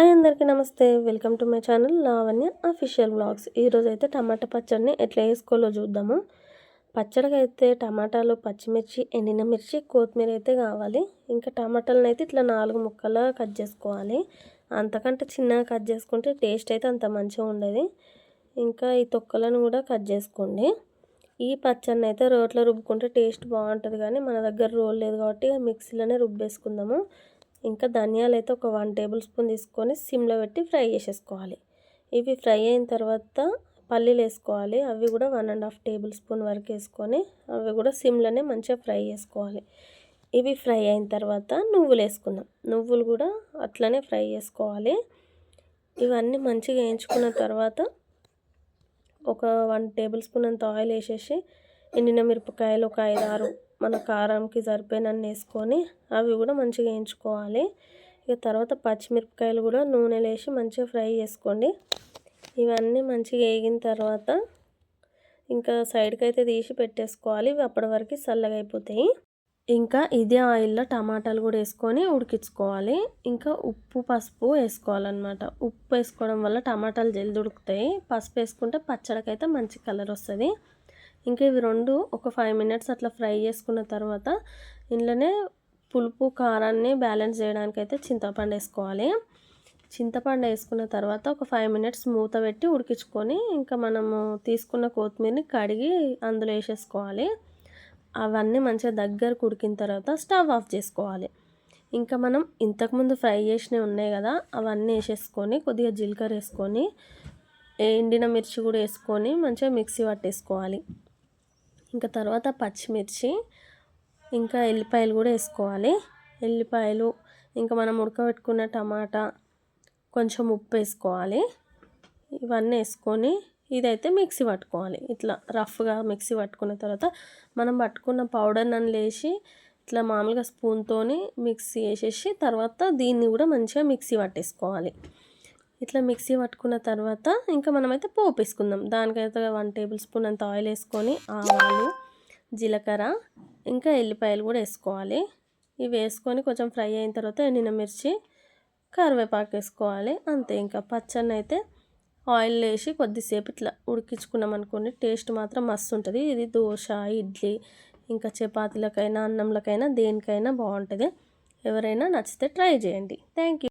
Hi అందరికీ నమస్తే. Welcome to my channel Lavanya official vlogs. ఈరోజు అయితే టమాటా పచ్చడిని ఎట్లా వేసుకోవాలో చూద్దాము. పచ్చడికి అయితే టమాటాలు, పచ్చిమిర్చి, ఎండిన మిర్చి, కొత్తిమీర అయితే కావాలి. ఇంకా టమాటాలను అయితే ఇట్లా 4 ముక్కలుగా కట్ చేసుకోవాలి. అంతకంటే చిన్నగా కట్ చేసుకుంటే టేస్ట్ అయితే అంత మంచిగా ఉండదు. ఇంకా ఈ తొక్కలను కూడా కట్ చేసుకోండి. ఈ పచ్చడిని అయితే రోట్లో రుబ్బుకుంటే టేస్ట్ బాగుంటుంది, కానీ మన దగ్గర రోల్ లేదు కాబట్టి మిక్సీలోనే రుబ్బేసుకుందాము. ఇంకా ధనియాలు అయితే ఒక 1 టేబుల్ స్పూన్ తీసుకొని సిమ్లో పెట్టి ఫ్రై చేసేసుకోవాలి. ఇవి ఫ్రై అయిన తర్వాత పల్లీలు వేసుకోవాలి. అవి కూడా 1.5 టేబుల్ స్పూన్ వరకు వేసుకొని అవి కూడా సిమ్లోనే మంచిగా ఫ్రై చేసుకోవాలి. ఇవి ఫ్రై అయిన తర్వాత నువ్వులు వేసుకుందాం. నువ్వులు కూడా అట్లనే ఫ్రై చేసుకోవాలి. ఇవన్నీ మంచిగా వేయించుకున్న తర్వాత ఒక 1 టేబుల్ స్పూన్ అంత ఆయిల్ వేసేసి ఎండిన మిరపకాయలు ఒక 5-6 మన కారంకి సరిపోయినన్ని వేసుకొని అవి కూడా మంచిగా వేయించుకోవాలి. ఇక తర్వాత పచ్చిమిరపకాయలు కూడా నూనెలో వేసి మంచిగా ఫ్రై చేసుకోండి. ఇవన్నీ మంచిగా వేగిన తర్వాత ఇంకా సైడ్కి అయితే తీసి పెట్టేసుకోవాలి. ఇవి అప్పటి వరకు చల్లగా అయిపోతాయి. ఇంకా ఇదే ఆయిల్లో టమాటాలు కూడా వేసుకొని ఉడికించుకోవాలి. ఇంకా ఉప్పు, పసుపు వేసుకోవాలన్నమాట. ఉప్పు వేసుకోవడం వల్ల టమాటాలు జల్ది ఉడుకుతాయి. పసుపు వేసుకుంటే పచ్చడికైతే మంచి కలర్ వస్తుంది. ఇంకా ఇవి రెండు ఒక 5 మినిట్స్ అట్లా ఫ్రై చేసుకున్న తర్వాత ఇందులోనే పులుపు కారాన్ని బ్యాలెన్స్ చేయడానికి అయితే చింతపండు వేసుకోవాలి. చింతపండు వేసుకున్న తర్వాత ఒక 5 మినిట్స్ మూత పెట్టి ఉడికించుకొని ఇంకా మనము తీసుకున్న కొత్తిమీరని కడిగి అందులో వేసేసుకోవాలి. అవన్నీ మంచిగా దగ్గరకు ఉడికిన తర్వాత స్టవ్ ఆఫ్ చేసుకోవాలి. ఇంకా మనం ఇంతకుముందు ఫ్రై చేసినవి ఉన్నాయి కదా, అవన్నీ వేసేసుకొని కొద్దిగా జీలకర్ర వేసుకొని ఎండిన మిర్చి కూడా వేసుకొని మంచిగా మిక్సీ పట్టేసుకోవాలి. ఇంకా తర్వాత పచ్చిమిర్చి ఇంకా ఎల్లిపాయలు కూడా వేసుకోవాలి. ఎల్లిపాయలు ఇంకా మనం ఉడకబెట్టుకున్న టమాటా, కొంచెం ఉప్పు వేసుకోవాలి. ఇవన్నీ వేసుకొని ఇదైతే మిక్సీ పట్టుకోవాలి. ఇట్లా రఫ్గా మిక్సీ పట్టుకున్న తర్వాత మనం పట్టుకున్న పౌడర్ నన్ను లేచి ఇట్లా మామూలుగా స్పూన్తోని మిక్సీ వేసేసి తర్వాత దీన్ని కూడా మంచిగా మిక్సీ పట్టేసుకోవాలి. ఇట్లా మిక్సీ పట్టుకున్న తర్వాత ఇంకా మనమైతే పోపు వేసుకుందాం. దానికైతే 1 టేబుల్ స్పూన్ అంత ఆయిల్ వేసుకొని ఆవాలు, జీలకర్ర ఇంకా ఎల్లిపాయలు కూడా వేసుకోవాలి. ఇవి వేసుకొని కొంచెం ఫ్రై అయిన తర్వాత ఎండిన మిర్చి, కరివేపాకు వేసుకోవాలి. అంతే. ఇంకా పచ్చడిని అయితే ఆయిల్ వేసి కొద్దిసేపు ఇట్లా ఉడికించుకున్నాం అనుకోండి, టేస్ట్ మాత్రం మస్తు ఉంటుంది. ఇది దోశ, ఇడ్లీ ఇంకా చపాతీలకైనా, అన్నంలకైనా దేనికైనా బాగుంటుంది. ఎవరైనా నచ్చితే ట్రై చేయండి. Thank you.